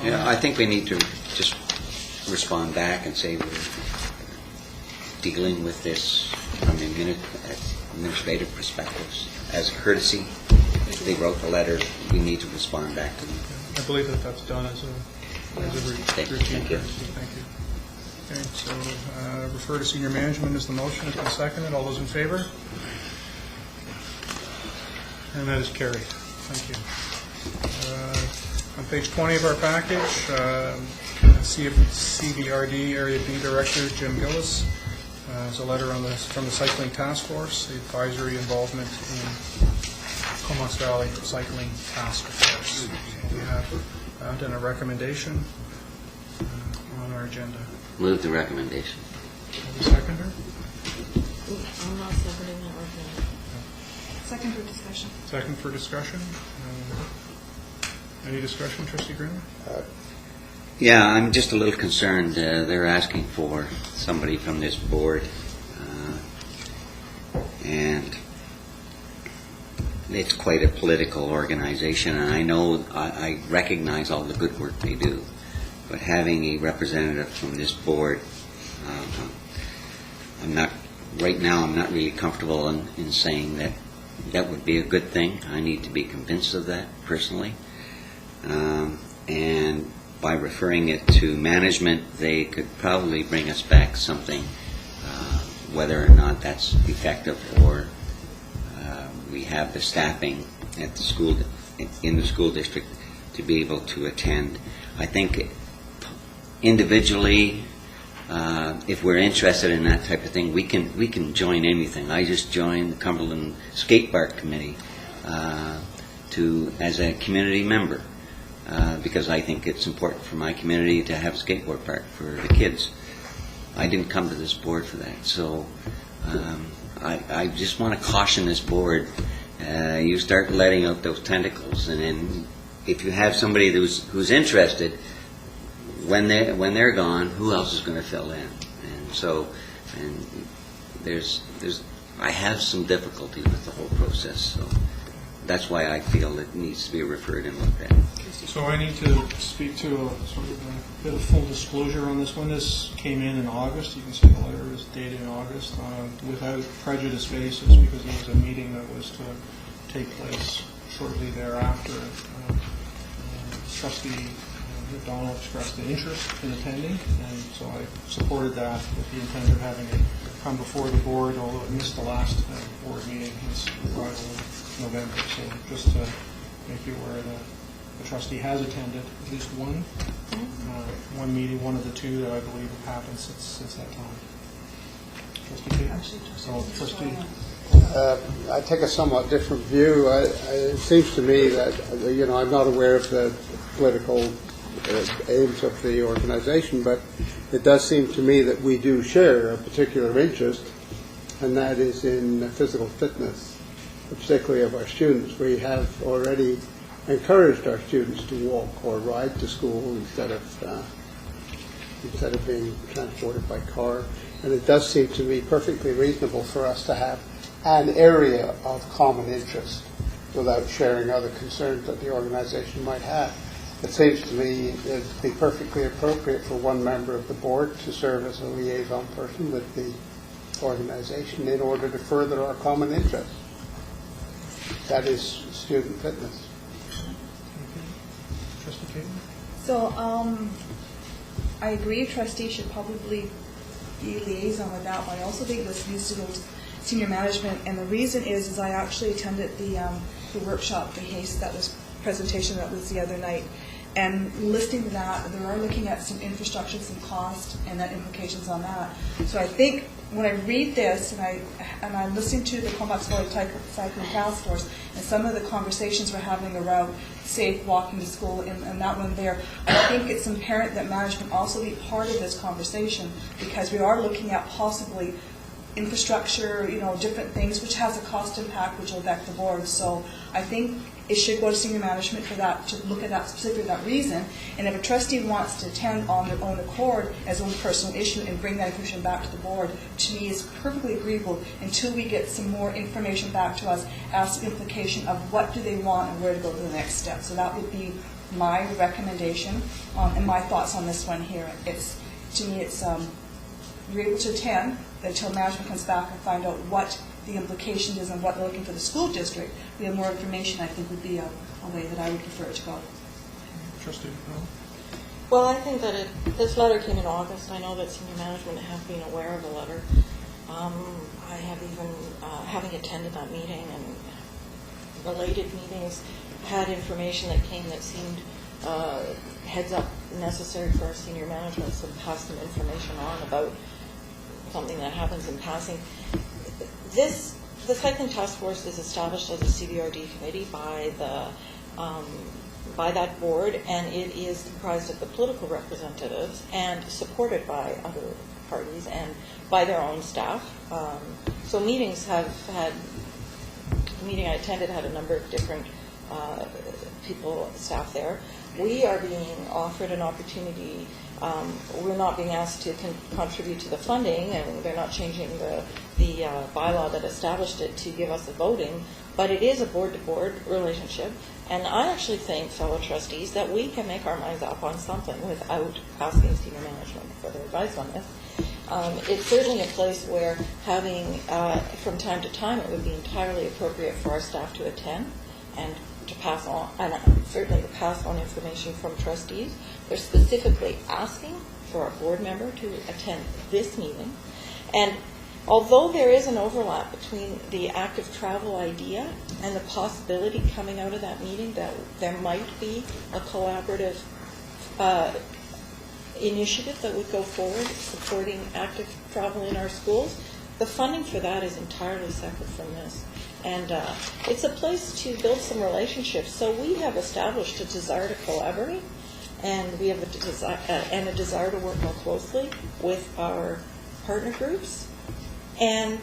Yeah, I think we need to just respond back and say we're dealing with this from the administrative perspectives. As a courtesy, they wrote the letter, we need to respond back to them. I believe that that's done as a routine Thank you. courtesy. Thank you. Okay, so refer to senior management is the motion. It's been seconded. All those in favor? And that is carried. Thank you. On page 20 of our package, CBRD Area B Director Jim Gillis has a letter from the Cycling Task Force, the advisory involvement in Comox Valley Cycling Task Force. So we have that and a recommendation on our agenda. Move the recommendation. Have a seconder? I'm not seconding that recommendation. Second for discussion. Second for discussion. Any discussion, Trustee Green? Yeah, I'm just a little concerned. They're asking for somebody from this board, and it's quite a political organization, and I know, I recognize all the good work they do. But having a representative from this board, I'm not really comfortable in saying that that would be a good thing. I need to be convinced of that personally. And by referring it to management, they could probably bring us back something, whether or not that's effective, or we have the staffing at the school, in the school district, to be able to attend. I think individually, if we're interested in that type of thing, we can join anything. I just joined the Cumberland Skate Park Committee as a community member, because I think it's important for my community to have a skateboard park for the kids. I didn't come to this board for that, so I just want to caution this board. You start letting out those tentacles, and then if you have somebody who's interested, when they're gone, who else is going to fill in? And so, I have some difficulty with the whole process. So that's why I feel it needs to be referred and looked at. So I need to speak to sort of a bit of full disclosure on this one. This came in August. You can see the letter is dated in August, without prejudice basis, because there was a meeting that was to take place shortly thereafter. Trustee Donald expressed an interest in attending, and so I supported that with the intent of having it come before the board, although it missed the last board meeting. It's arrival in November. So just to make you aware that the trustee has attended at least one meeting, one of the two that I believe have happened since that time. Trustee Kate? I take a somewhat different view. It seems to me that, I'm not aware of the political aims of the organization, but it does seem to me that we do share a particular interest, and that is in physical fitness, particularly of our students. We have already encouraged our students to walk or ride to school instead of being transported by car. And it does seem to me perfectly reasonable for us to have an area of common interest without sharing other concerns that the organization might have. It seems to me it would be perfectly appropriate for one member of the board to serve as a liaison person with the organization in order to further our common interest. That is student fitness. Trustee Kate? So I agree trustees should probably be liaison with that, but I also think this needs to go to senior management, and the reason is I actually attended the workshop, the HASTE presentation that was the other night, and listening to that, they are looking at some infrastructure, some cost, and that implications on that. So I think when I read this, and I'm listening to the Comox Valley Cycling Task Force, and some of the conversations we're having around safe walking to school, and that one there, I think it's imperative that management also be part of this conversation, because we are looking at possibly infrastructure, different things, which has a cost impact, which will affect the board. So I think it should go to senior management for that, to look at that specifically for that reason. And if a trustee wants to attend on their own accord as own personal issue and bring that information back to the board, to me is perfectly agreeable until we get some more information back to us as to the implication of what do they want and where to go to the next step. So that would be my recommendation and my thoughts on this one here. To me, you're able to attend until management comes back and find out what the implication is and what they're looking for the school district. We have more information, I think, would be a way that I would prefer to go. Trustee? Well, I think that this letter came in August. I know that senior management have been aware of the letter. I have even, having attended that meeting and related meetings, had information that came that seemed heads up necessary for our senior management, so pass some information on about something that happens in passing. The Cycling Task Force is established as a CBRD committee by that board, and it is comprised of the political representatives and supported by other parties and by their own staff. So meetings the meeting I attended had a number of different staff there. We are being offered an opportunity. We're not being asked to contribute to the funding, and they're not changing the bylaw that established it to give us a voting. but it is a board-to-board relationship. And I actually think, fellow trustees, that we can make our minds up on something without asking senior management for their advice on this. It's certainly a place where having, from time to time, it would be entirely appropriate for our staff to attend and to pass on, and certainly to pass on information from trustees. They're specifically asking for a board member to attend this meeting. And although there is an overlap between the active travel idea and the possibility coming out of that meeting that there might be a collaborative initiative that would go forward supporting active travel in our schools, the funding for that is entirely separate from this. And it's a place to build some relationships. So we have established a desire to collaborate, and we have a desire to work more closely with our partner groups, and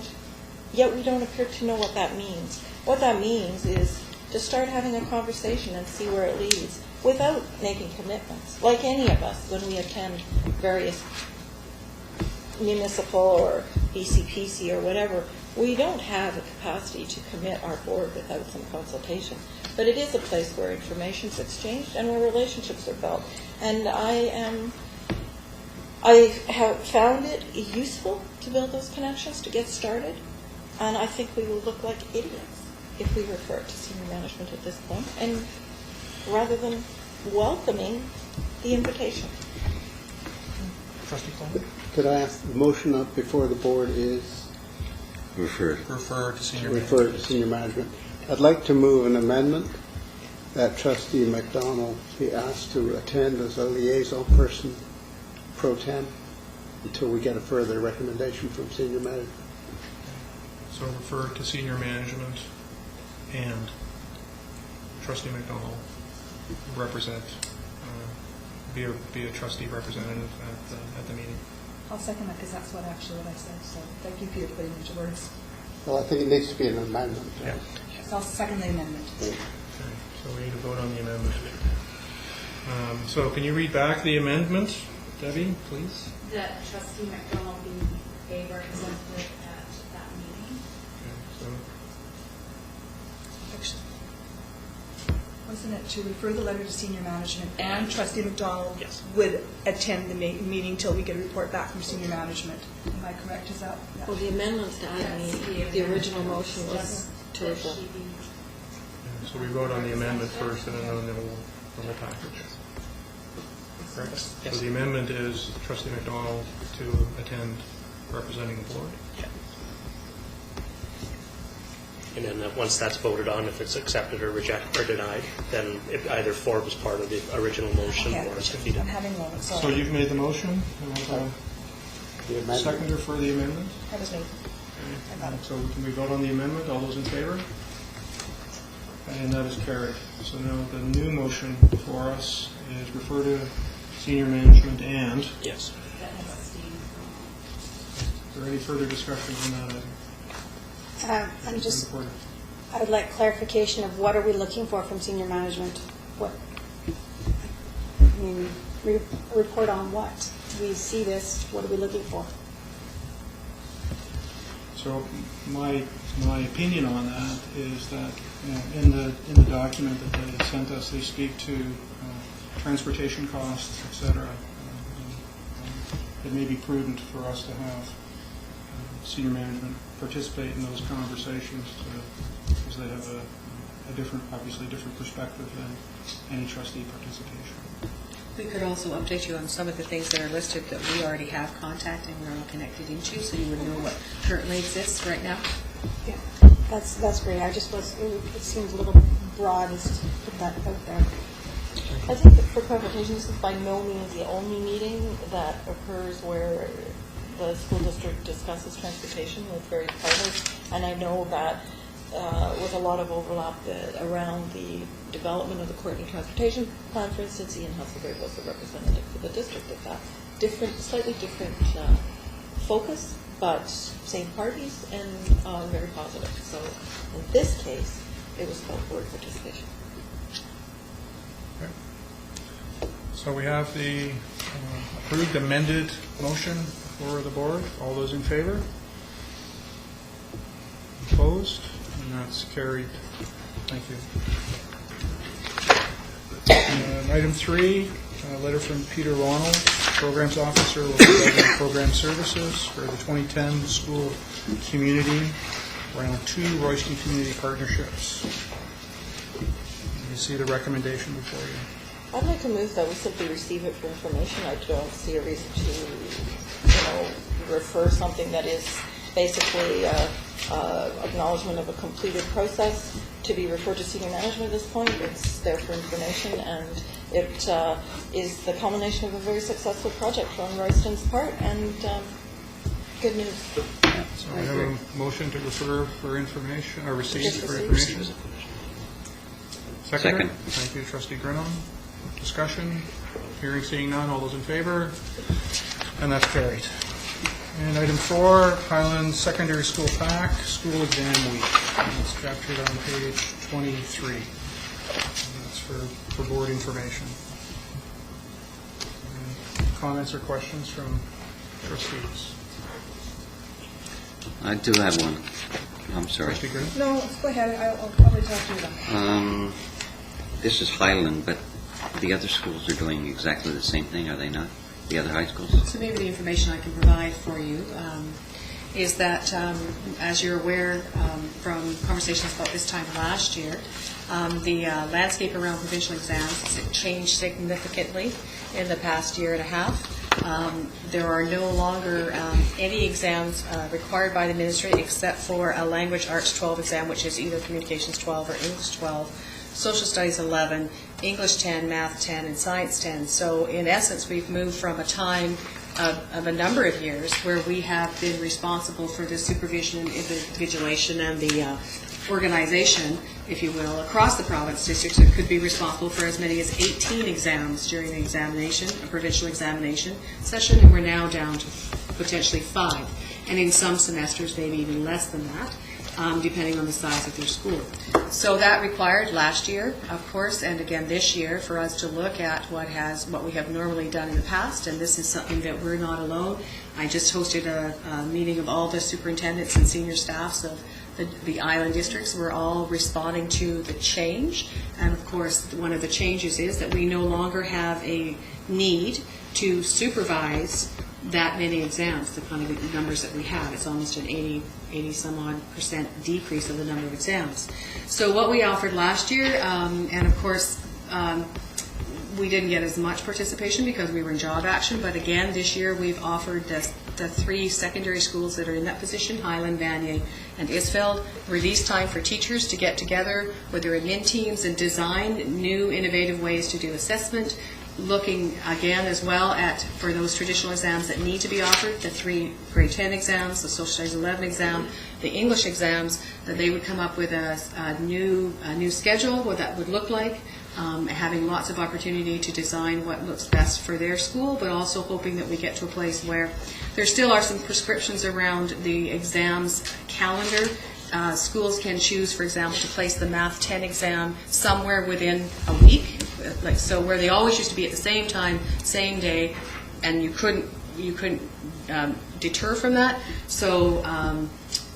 yet we don't appear to know what that means. What that means is to start having a conversation and see where it leads without making commitments. Like any of us, when we attend various municipal or BCPC or whatever, we don't have a capacity to commit our board without some consultation. But it is a place where information is exchanged and where relationships are built. And I have found it useful to build those connections, to get started. And I think we will look like idiots if we refer to senior management at this point, and rather than welcoming the invitation. Trustee Coleman? Could I ask, the motion up before the board is Refer. Refer to senior refer management. to senior management. I'd like to move an amendment that Trustee McDonald be asked to attend as a liaison person pro tem until we get a further recommendation from senior management. So refer to senior management and Trustee McDonald represent, be a trustee representative at the meeting. I'll second that, because that's what I said, so thank you, Peter, for putting it into words. Well, I think it needs to be an amendment. Yeah. So I'll second the amendment. Okay, so we need to vote on the amendment. So can you read back the amendment, Debbie, please? That Trustee McDonald be a representative at that meeting. Okay, so Wasn't it to refer the letter to senior management and Trustee McDonald Yes. would attend the meeting till we get a report back from senior management? Am I correct? Is that? Yeah. Well, the amendments to add the original motion was to That refer. she be so we vote on the amendment first, and then the whole package. Correct? So the amendment is Trustee McDonald to attend representing the board. And then once that's voted on, if it's accepted or rejected or denied, then it either forms part of the original motion or it's defeated. I'm having a moment, sorry. So you've made the motion. The amendment. Seconder for the amendment? That was me. I got it. So can we vote on the amendment? All those in favor? And that is carried. So now the new motion before us is refer to senior management and. Yes. Is there any further discussion on that item? I would like clarification of what are we looking for from senior management? What, I mean, report on what? We see this, what are we looking for? So my opinion on that is that in the document that they sent us, they speak to transportation costs, et cetera. It may be prudent for us to have senior management participate in those conversations because they have a different, obviously different perspective than any trustee participation. We could also update you on some of the things that are listed that we already have contact and we're all connected into, so you would know what currently exists right now. Yeah, that's great. I just was, it seems a little broad just to put that out there. I think that for clarification, this is by no means the only meeting that occurs where the school district discusses transportation with various partners, and I know that with a lot of overlap around the development of the Courtney Transportation Plan, for instance, Ian Husselberg was the representative for the district of that. Slightly different focus, but same parties and very positive. So in this case, it was about board participation. Okay. So we have the approved amended motion for the board. All those in favor? Opposed? And that's carried. Thank you. Item 3, a letter from Peter Ronald, Programs Officer, Local Government Program Services for the 2010 School Community Round 2 Royston Community Partnerships. You see the recommendation before you. I'd like to move that we simply receive it for information. I don't see a reason to, refer something that is basically acknowledgement of a completed process to be referred to senior management at this point. It's there for information, and it is the culmination of a very successful project on Royston's part, and good news. So I have a motion to refer for information, or receive for information. Second. Thank you, Trustee Grinham. Discussion? Hearing, seeing none. All those in favor? And that's carried. And item 4, Highland Secondary School PAC, School Exam Week. And it's captured on page 23. And that's for board information. And comments or questions from trustees? I do have one. I'm sorry. Trustee Grinham? No, go ahead, I'll probably talk to you then. This is Highland, but the other schools are doing exactly the same thing, are they not? The other high schools? So maybe the information I can provide for you is that, as you're aware from conversations about this time last year, the landscape around provincial exams has changed significantly in the past year and a half. There are no longer any exams required by the ministry except for a Language Arts 12 exam, which is either Communications 12 or English 12, Social Studies 11, English 10, Math 10, and Science 10. So in essence, we've moved from a time of a number of years where we have been responsible for the supervision and invigilation and the organization, if you will, across the province districts that could be responsible for as many as 18 exams during the examination, a provincial examination session, and we're now down to potentially 5. And in some semesters, maybe even less than that, depending on the size of their school. So that required last year, of course, and again this year, for us to look at what we have normally done in the past, and this is something that we're not alone. I just hosted a meeting of all the superintendents and senior staffs of the island districts. We're all responding to the change, and of course one of the changes is that we no longer have a need to supervise that many exams, the kind of numbers that we have. It's almost an 80-some-odd% decrease of the number of exams. So what we offered last year, and of course we didn't get as much participation because we were in job action, but again this year we've offered the 3 secondary schools that are in that position, Highland, Vanier, and Isfeld, release time for teachers to get together with their admin teams and design new innovative ways to do assessment, looking again as well at, for those traditional exams that need to be offered, the 3 grade 10 exams, the Social Studies 11 exam, the English exams, that they would come up with a new schedule, what that would look like, having lots of opportunity to design what looks best for their school, but also hoping that we get to a place where there still are some prescriptions around the exams calendar. Schools can choose, for example, to place the Math 10 exam somewhere within a week, like so, where they always used to be at the same time, same day, and you couldn't deter from that. So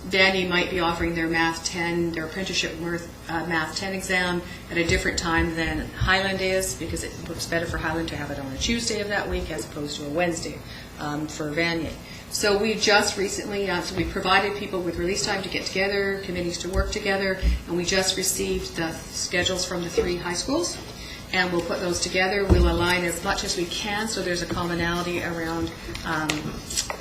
Vandy might be offering their Math 10, their apprenticeship Math 10 exam at a different time than Highland is, because it looks better for Highland to have it on a Tuesday of that week as opposed to a Wednesday for Vanier. So we just recently, so we provided people with release time to get together, committees to work together, and we just received the schedules from the 3 high schools, and we'll put those together. We'll align as much as we can so there's a commonality around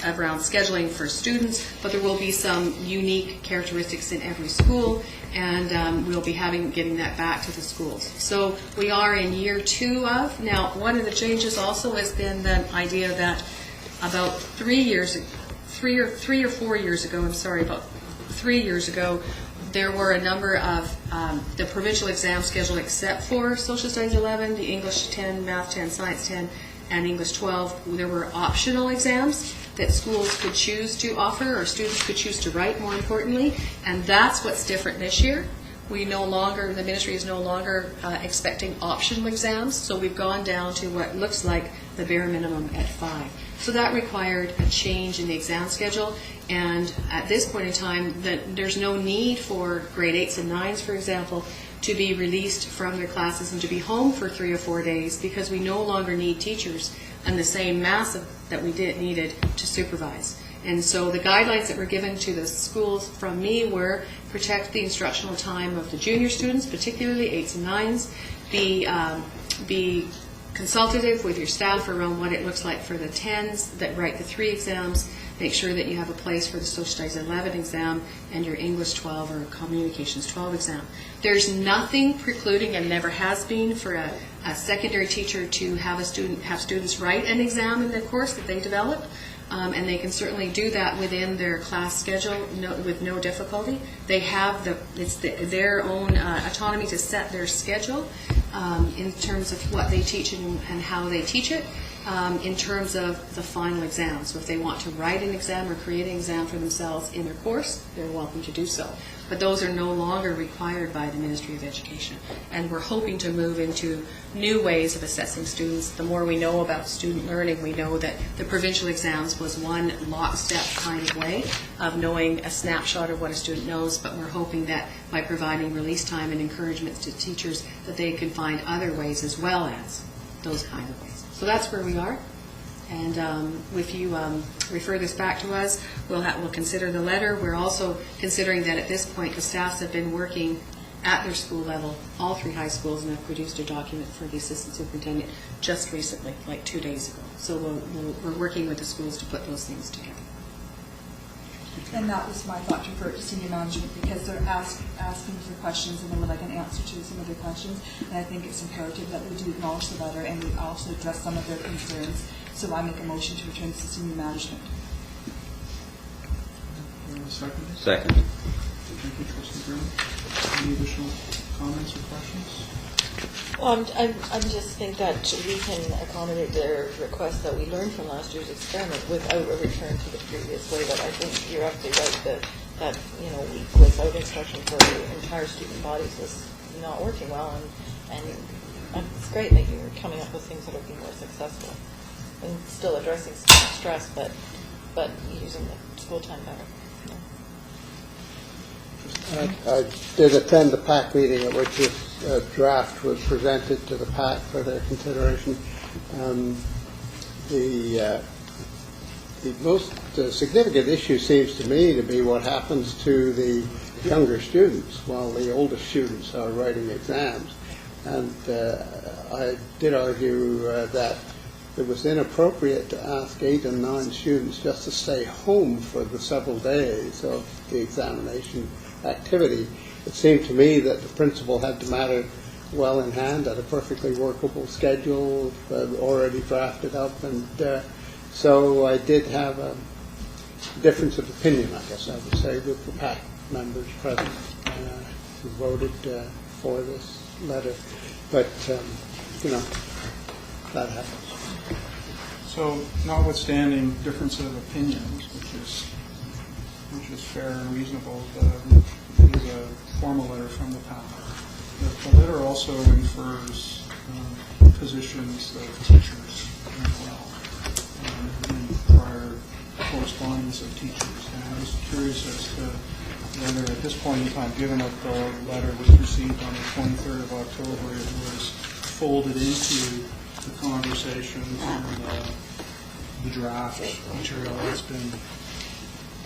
scheduling for students, but there will be some unique characteristics in every school, and we'll be getting that back to the schools. So we are in year 2 of. Now, one of the changes also has been the idea that about 3 or 4 years ago, about 3 years ago, there were a number of the provincial exam schedule except for Social Studies 11, the English 10, Math 10, Science 10, and English 12. There were optional exams that schools could choose to offer, or students could choose to write, more importantly, and that's what's different this year. the ministry is no longer expecting optional exams, so we've gone down to what looks like the bare minimum at 5. So that required a change in the exam schedule, and at this point in time, there's no need for grade 8s and 9s, for example, to be released from their classes and to be home for 3 or 4 days, because we no longer need teachers and the same mass that we needed to supervise. And so the guidelines that were given to the schools from me were protect the instructional time of the junior students, particularly 8s and 9s, be consultative with your staff around what it looks like for the 10s that write the 3 exams, make sure that you have a place for the Social Studies 11 exam and your English 12 or Communications 12 exam. There's nothing precluding, and never has been, for a secondary teacher to have students write an exam in the course that they develop, and they can certainly do that within their class schedule with no difficulty. They have their own autonomy to set their schedule in terms of what they teach and how they teach it. In terms of the final exam. So if they want to write an exam or create an exam for themselves in their course, they're welcome to do so. But those are no longer required by the Ministry of Education. And we're hoping to move into new ways of assessing students. The more we know about student learning, we know that the provincial exams was one lockstep kind of way of knowing a snapshot of what a student knows, but we're hoping that by providing release time and encouragement to teachers, that they can find other ways as well as those kind of ways. So that's where we are, and if you refer this back to us, we'll consider the letter. We're also considering that at this point the staffs have been working at their school level, all 3 high schools, and have produced a document for the assistant superintendent just recently, like 2 days ago. So we're working with the schools to put those things together. And that was my thought to refer to senior management, because they're asking for questions and they would like an answer to some of their questions. And I think it's imperative that we do acknowledge the letter and we also address some of their concerns. So I make a motion to return to senior management. Second. Second. Thank you, Trustee Graham. Any additional comments or questions? Well, I just think that we can accommodate their request that we learned from last year's experiment without a return to the previous way. But I think you're absolutely right that week without instruction for the entire student bodies was not working well, and it's great that you're coming up with things that are being more successful and still addressing stress, but using the school time better. I did attend the PAC meeting at which this draft was presented to the PAC for their consideration. The most significant issue seems to me to be what happens to the younger students while the older students are writing exams. And I did argue that it was inappropriate to ask 8 and 9 students just to stay home for the several days of the examination activity. It seemed to me that the principal had the matter well in hand, had a perfectly workable schedule already drafted up, and so I did have a difference of opinion, I guess I would say, with the PAC members present who voted for this letter. But, that happens. So, notwithstanding difference of opinions, which is fair and reasonable, it is a formal letter from the PAC. The letter also infers positions of teachers as well, in prior correspondence of teachers. And I was curious as to whether at this point in time, given that the letter was received on the 23rd of October, it was folded into the conversation and the draft material that's been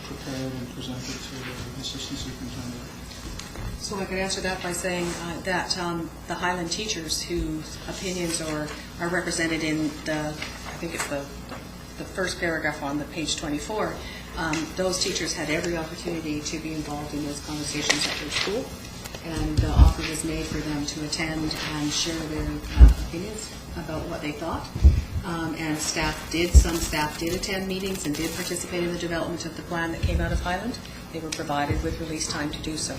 prepared and presented to the assistant superintendent. So I could answer that by saying that the Highland teachers whose opinions are represented in I think it's the first paragraph on the page 24, those teachers had every opportunity to be involved in those conversations at their school, and the offer was made for them to attend and share their opinions about what they thought. And some staff did attend meetings and did participate in the development of the plan that came out of Highland. They were provided with release time to do so.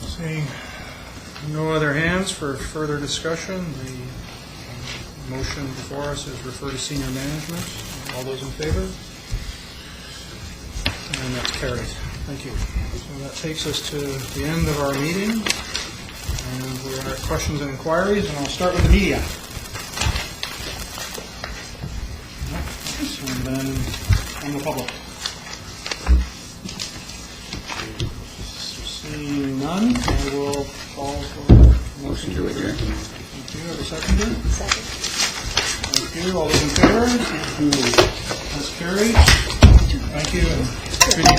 Seeing no other hands for further discussion, the motion before us is refer to senior management. All those in favor? And Carried. Thank you. So that takes us to the end of our meeting, and we're at questions and inquiries, and I'll start with the media. And then from the public. Seeing none, I will call for Motion to adjourn. Thank you. Have a seconder? Second. Thank you. All those in favor? That's carried. Thank you. And good evening.